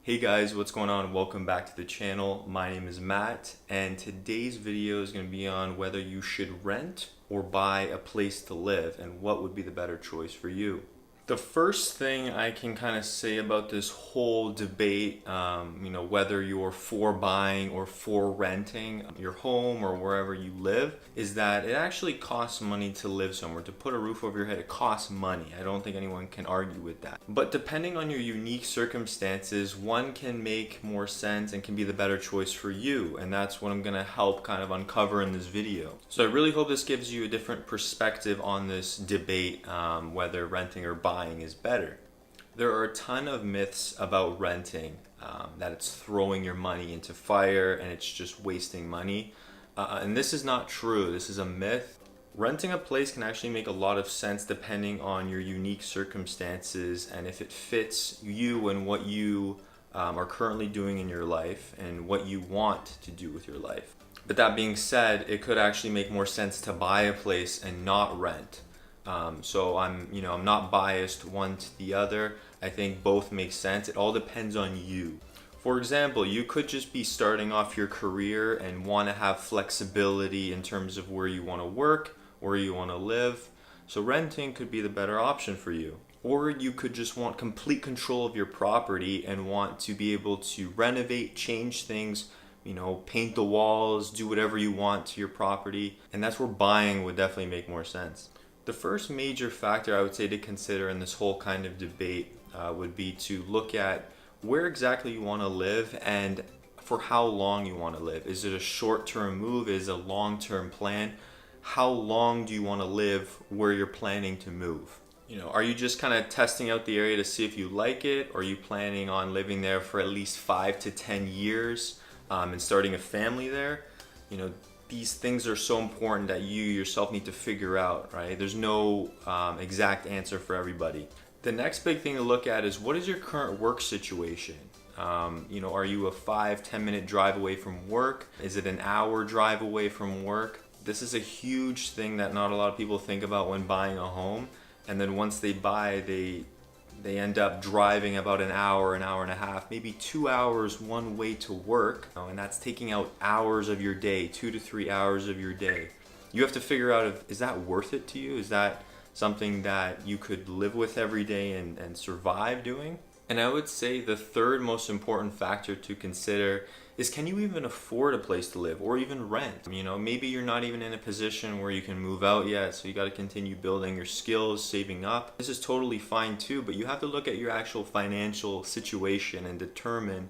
Hey guys, what's going on? Welcome back to the channel. My name is Matt, and today's video is going to be on whether you should rent or buy a place to live and what would be the better choice for you. The first thing I can kind of say about this whole debate, whether you're for buying or for renting your home or wherever you live, is that it actually costs money to live somewhere. To put a roof over your head, it costs money. I don't think anyone can argue with that. But depending on your unique circumstances, one can make more sense and can be the better choice for you. And that's what I'm going to help kind of uncover in this video. So I really hope this gives you a different perspective on this debate, whether renting or buying is better. There are a ton of myths about renting, that it's throwing your money into fire and it's just wasting money. And this is not true. This is a myth. Renting a place can actually make a lot of sense depending on your unique circumstances and if it fits you and what you are currently doing in your life and what you want to do with your life. But that being said, it could actually make more sense to buy a place and not rent. So I'm not biased one to the other. I think both make sense. It all depends on you. For example, you could just be starting off your career and want to have flexibility in terms of where you want to work, where you want to live. So renting could be the better option for you. Or you could just want complete control of your property and want to be able to renovate, change things, paint the walls, do whatever you want to your property. And that's where buying would definitely make more sense. The first major factor I would say to consider in this whole kind of debate would be to look at where exactly you want to live and for how long you want to live. Is it a short-term move? Is it a long-term plan? How long do you want to live where you're planning to move? Are you just kind of testing out the area to see if you like it? Or are you planning on living there for at least 5 to 10 years and starting a family there? These things are so important that you yourself need to figure out, right? There's no exact answer for everybody. The next big thing to look at is what is your current work situation? Are you a 5-10 minute drive away from work? Is it an hour drive away from work? This is a huge thing that not a lot of people think about when buying a home. And then once they buy, they end up driving about an hour and a half, maybe 2 hours one way to work. And that's taking out hours of your day, 2 to 3 hours of your day. You have to figure out is that worth it to you? Is that something that you could live with every day and survive doing? And I would say the third most important factor to consider is, can you even afford a place to live or even rent? Maybe you're not even in a position where you can move out yet, so you got to continue building your skills, saving up. This is totally fine too, but you have to look at your actual financial situation and determine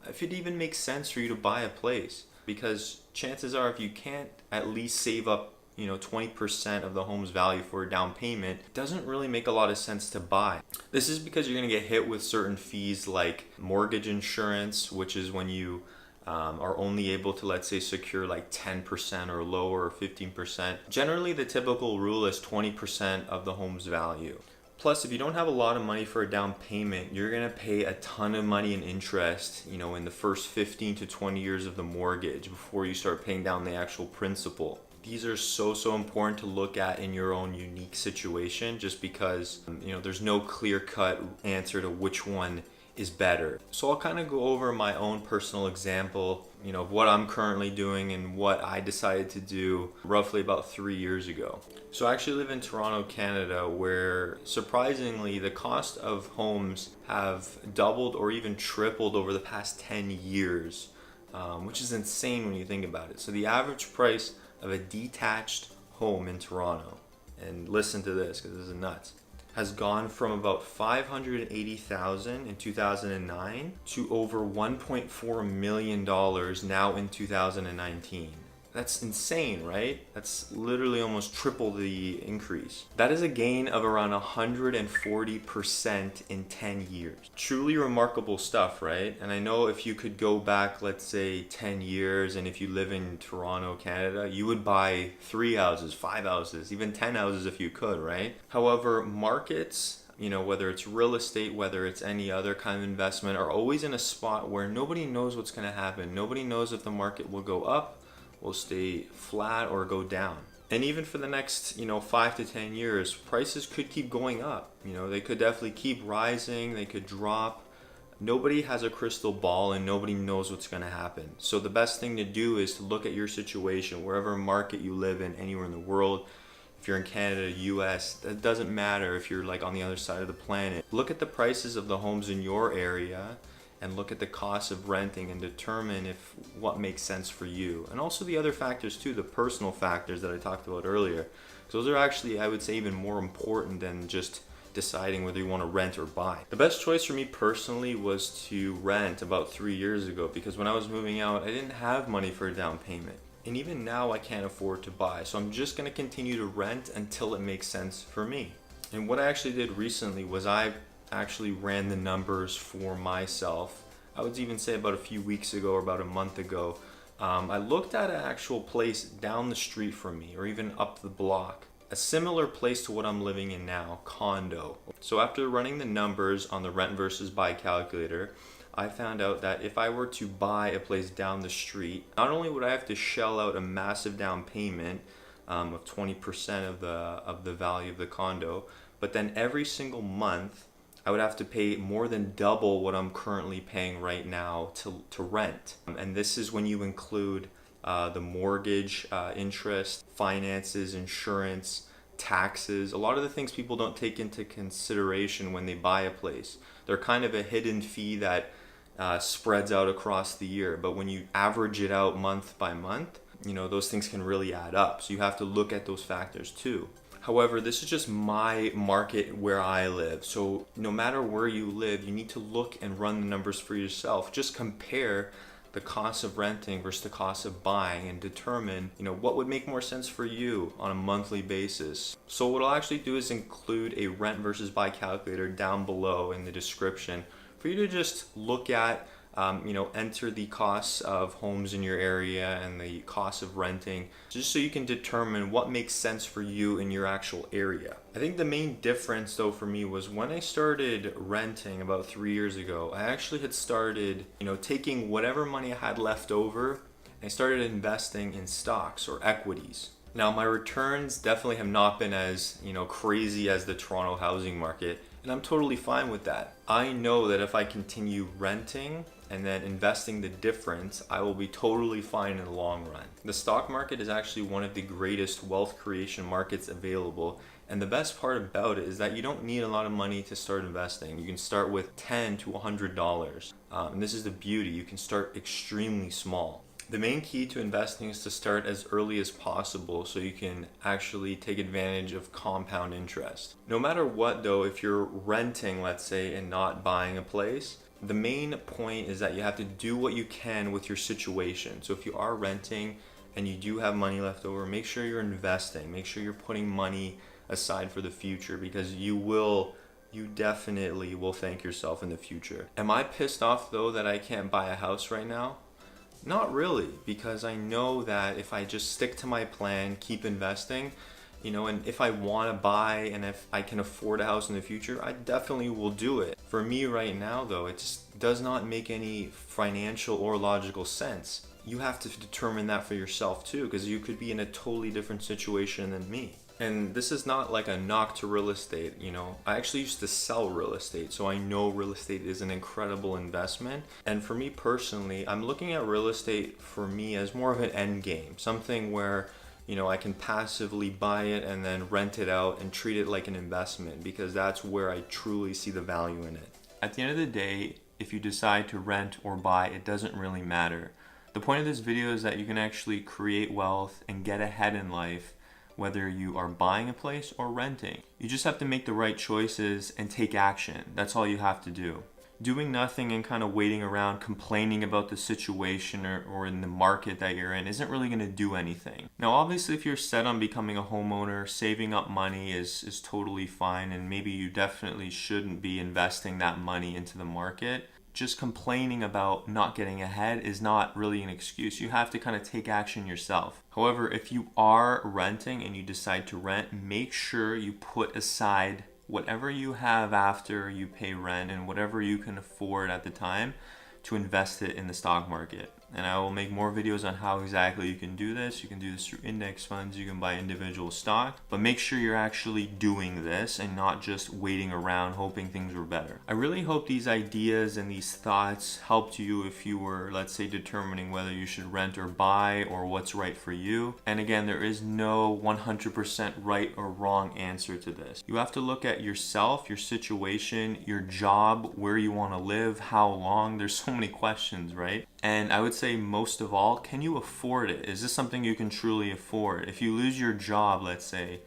if it even makes sense for you to buy a place. Because chances are, if you can't at least save up 20% of the home's value for a down payment, it doesn't really make a lot of sense to buy. This is because you're going to get hit with certain fees like mortgage insurance, which is when you are only able to, let's say, secure like 10% or lower or 15%. Generally, the typical rule is 20% of the home's value. Plus, if you don't have a lot of money for a down payment, you're going to pay a ton of money in interest, in the first 15 to 20 years of the mortgage before you start paying down the actual principal. These are so important to look at in your own unique situation, just because, there's no clear-cut answer to which one is better. So I'll kind of go over my own personal example, of what I'm currently doing and what I decided to do roughly about 3 years ago. So I actually live in Toronto, Canada, where surprisingly the cost of homes have doubled or even tripled over the past 10 years, which is insane when you think about it. So the average price of a detached home in Toronto, and listen to this because this is nuts, has gone from about $580,000 in 2009 to over $1.4 million now in 2019. That's insane, right? That's literally almost triple the increase. That is a gain of around 140% in 10 years. Truly remarkable stuff, right? And I know if you could go back, let's say 10 years, and if you live in Toronto, Canada, you would buy 3 houses, 5 houses, even 10 houses if you could, right? However, markets, whether it's real estate, whether it's any other kind of investment, are always in a spot where nobody knows what's going to happen. Nobody knows if the market will go up, will stay flat, or go down. And even for the next 5 to 10 years, prices could keep going up. They could definitely keep rising, they could drop. Nobody has a crystal ball and nobody knows what's going to happen. So the best thing to do is to look at your situation, wherever market you live in, anywhere in the world. If you're in Canada, US, that doesn't matter if you're like on the other side of the planet. Look at the prices of the homes in your area and look at the cost of renting and determine if what makes sense for you. And also the other factors too, the personal factors that I talked about earlier. So those are actually, I would say, even more important than just deciding whether you want to rent or buy. The best choice for me personally was to rent about 3 years ago, because when I was moving out, I didn't have money for a down payment. And even now I can't afford to buy. So I'm just going to continue to rent until it makes sense for me. And what I actually did recently was I actually ran the numbers for myself. I would even say about a few weeks ago or about a month ago. I looked at an actual place down the street from me or even up the block. A similar place to what I'm living in now, condo. So after running the numbers on the rent versus buy calculator, I found out that if I were to buy a place down the street, not only would I have to shell out a massive down payment of 20% of the value of the condo, but then every single month I would have to pay more than double what I'm currently paying right now to rent. And this is when you include the mortgage, interest, finances, insurance, taxes, a lot of the things people don't take into consideration when they buy a place. They're kind of a hidden fee that spreads out across the year, but when you average it out month by month, those things can really add up. So you have to look at those factors too. However, this is just my market where I live. So no matter where you live, you need to look and run the numbers for yourself. Just compare the cost of renting versus the cost of buying and determine, what would make more sense for you on a monthly basis. So what I'll actually do is include a rent versus buy calculator down below in the description for you to just look at, enter the costs of homes in your area and the cost of renting, just so you can determine what makes sense for you in your actual area. I think the main difference though for me was when I started renting about 3 years ago, I actually had started, taking whatever money I had left over and I started investing in stocks or equities. Now my returns definitely have not been as, crazy as the Toronto housing market, and I'm totally fine with that. I know that if I continue renting and then investing the difference, I will be totally fine in the long run. The stock market is actually one of the greatest wealth creation markets available. And the best part about it is that you don't need a lot of money to start investing. You can start with $10 to $100. And this is the beauty. You can start extremely small. The main key to investing is to start as early as possible so you can actually take advantage of compound interest. No matter what though, if you're renting, let's say, and not buying a place, the main point is that you have to do what you can with your situation. So if you are renting and you do have money left over, make sure you're investing. Make sure you're putting money aside for the future, because you definitely will thank yourself in the future. Am I pissed off though that I can't buy a house right now? Not really, because I know that if I just stick to my plan, keep investing, and if I want to buy and if I can afford a house in the future, I definitely will do it. For me right now though, it just does not make any financial or logical sense. You have to determine that for yourself too, because you could be in a totally different situation than me. And this is not like a knock to real estate, I actually used to sell real estate, so I know real estate is an incredible investment. And for me personally, I'm looking at real estate for me as more of an end game, something where, I can passively buy it and then rent it out and treat it like an investment, because that's where I truly see the value in it. At the end of the day, if you decide to rent or buy, it doesn't really matter. The point of this video is that you can actually create wealth and get ahead in life, whether you are buying a place or renting. You just have to make the right choices and take action. That's all you have to do. Doing nothing and kind of waiting around complaining about the situation or in the market that you're in isn't really going to do anything. Now obviously if you're set on becoming a homeowner, saving up money is totally fine, and maybe you definitely shouldn't be investing that money into the market. Just complaining about not getting ahead is not really an excuse. You have to kind of take action yourself. However, if you are renting and you decide to rent, make sure you put aside whatever you have after you pay rent and whatever you can afford at the time to invest it in the stock market. and I will make more videos on how exactly you can do this. You can do this through index funds, you can buy individual stock, but make sure you're actually doing this and not just waiting around hoping things were better. I really hope these ideas and these thoughts helped you if you were, let's say, determining whether you should rent or buy or what's right for you. And again, there is no 100% right or wrong answer to this. You have to look at yourself, your situation, your job, where you want to live, how long. There's so many questions, right? And I would say most of all, can you afford it? Is this something you can truly afford? If you lose your job, let's say,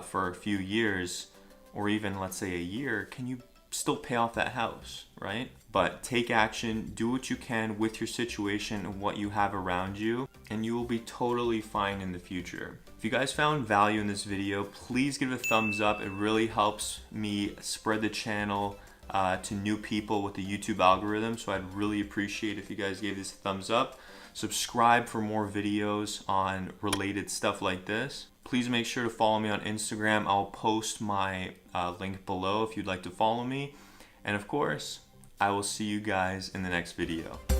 for a few years, or even let's say a year, can you still pay off that house, right? But take action, do what you can with your situation and what you have around you, and you will be totally fine in the future. If you guys found value in this video, please give it a thumbs up. It really helps me spread the channel to new people with the YouTube algorithm, so I'd really appreciate if you guys gave this a thumbs up. Subscribe for more videos on related stuff like this. Please make sure to follow me on Instagram. I'll post my link below if you'd like to follow me. And of course, I will see you guys in the next video.